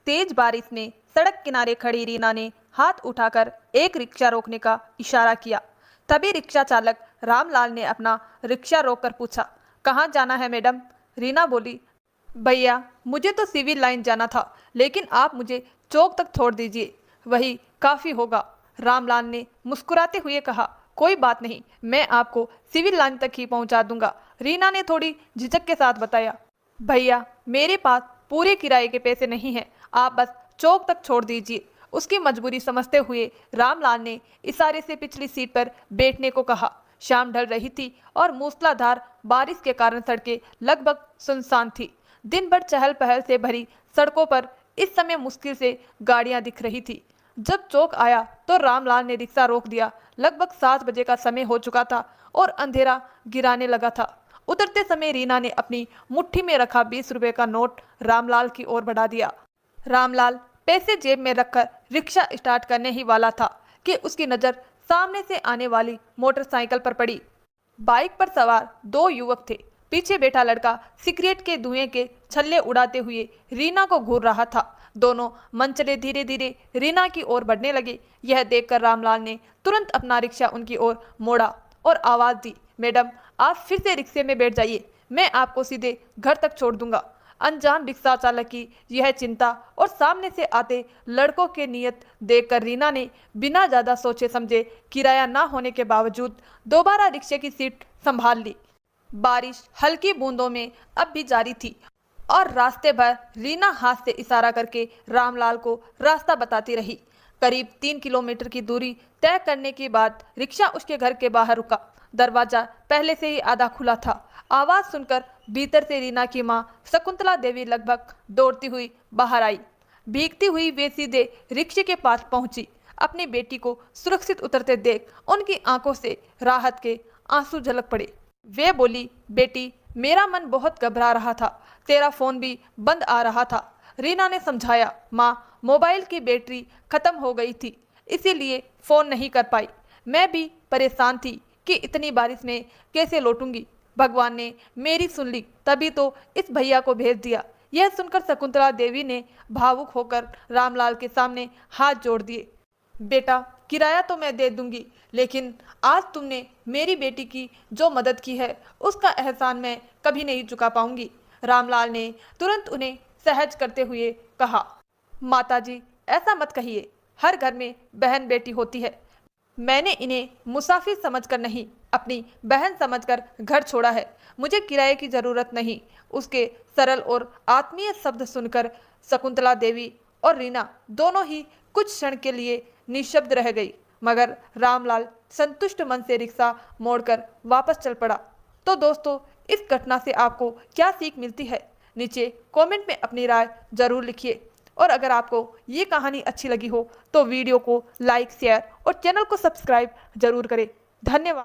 तेज बारिश में सड़क किनारे खड़ी रीना ने हाथ उठाकर एक रिक्शा रोकने का इशारा किया। तभी रिक्शा चालक रामलाल ने अपना रिक्शा रोककर पूछा, कहाँ जाना है मैडम? रीना बोली, भैया मुझे तो सिविल लाइन जाना था, लेकिन आप मुझे चौक तक छोड़ दीजिए, वही काफ़ी होगा। रामलाल ने मुस्कुराते हुए कहा, कोई बात नहीं, मैं आपको सिविल लाइन तक ही पहुंचा दूंगा। रीना ने थोड़ी झिझक के साथ बताया, भैया मेरे पास पूरे किराए के पैसे नहीं हैं, आप बस चौक तक छोड़ दीजिए। उसकी मजबूरी समझते हुए रामलाल ने इशारे से पिछली सीट पर बैठने को कहा। शाम ढल रही थी और मूसलाधार बारिश के कारण सड़कें लगभग सुनसान थी। दिन भर चहल पहल से भरी सड़कों पर इस समय मुश्किल से गाड़ियां दिख रही थी। जब चौक आया तो रामलाल ने रिक्शा रोक दिया। लगभग 7 बजे का समय हो चुका था और अंधेरा गिराने लगा था। उतरते समय रीना ने अपनी मुट्ठी में रखा 20 रुपए का नोट रामलाल की ओर बढ़ा दिया। रामलाल पैसे जेब में रखकर रिक्शा स्टार्ट करने ही वाला था कि उसकी नज़र सामने से आने वाली मोटरसाइकिल पर पड़ी। बाइक पर सवार 2 युवक थे। पीछे बैठा लड़का सिगरेट के धुएं के छल्ले उड़ाते हुए रीना को घूर रहा था। दोनों मनचले धीरे धीरे रीना की ओर बढ़ने लगे। यह देखकर रामलाल ने तुरंत अपना रिक्शा उनकी ओर मोड़ा और आवाज़ दी, मैडम आप फिर से रिक्शे में बैठ जाइए, मैं आपको सीधे घर तक छोड़ दूंगा। अनजान रिक्शा चालक की यह चिंता और सामने से आते लड़कों के नियत देखकर रीना ने बिना ज़्यादा सोचे समझे किराया ना होने के बावजूद दोबारा रिक्शे की सीट संभाल ली। बारिश हल्की बूंदों में अब भी जारी थी और रास्ते भर रीना हाथ से इशारा करके रामलाल को रास्ता बताती रही। करीब 3 किलोमीटर की दूरी तय करने के बाद रिक्शा उसके घर के बाहर रुका। दरवाजा पहले से ही आधा खुला था। आवाज़ सुनकर भीतर से रीना की मां शकुंतला देवी लगभग दौड़ती हुई बाहर आई। भीगती हुई वे सीधे रिक्शे के पास पहुंची। अपनी बेटी को सुरक्षित उतरते देख उनकी आंखों से राहत के आंसू झलक पड़े। वे बोली, बेटी मेरा मन बहुत घबरा रहा था, तेरा फोन भी बंद आ रहा था। रीना ने समझाया, माँ मोबाइल की बैटरी खत्म हो गई थी, इसीलिए फ़ोन नहीं कर पाई। मैं भी परेशान थी कि इतनी बारिश में कैसे लौटूंगी। भगवान ने मेरी सुन ली, तभी तो इस भैया को भेज दिया। यह सुनकर शकुंतला देवी ने भावुक होकर रामलाल के सामने हाथ जोड़ दिए। बेटा किराया तो मैं दे दूंगी, लेकिन आज तुमने मेरी बेटी की जो मदद की है उसका एहसान मैं कभी नहीं चुका पाऊंगी। रामलाल ने तुरंत उन्हें सहज करते हुए कहा, माताजी ऐसा मत कहिए, हर घर में बहन बेटी होती है। मैंने इन्हें मुसाफिर समझकर नहीं, अपनी बहन समझकर घर छोड़ा है। मुझे किराए की ज़रूरत नहीं। उसके सरल और आत्मीय शब्द सुनकर शकुंतला देवी और रीना दोनों ही कुछ क्षण के लिए निशब्द रह गई, मगर रामलाल संतुष्ट मन से रिक्शा मोड़कर वापस चल पड़ा। तो दोस्तों, इस घटना से आपको क्या सीख मिलती है? नीचे कमेंट में अपनी राय जरूर लिखिए। और अगर आपको ये कहानी अच्छी लगी हो तो वीडियो को लाइक, शेयर और चैनल को सब्सक्राइब जरूर करें। धन्यवाद।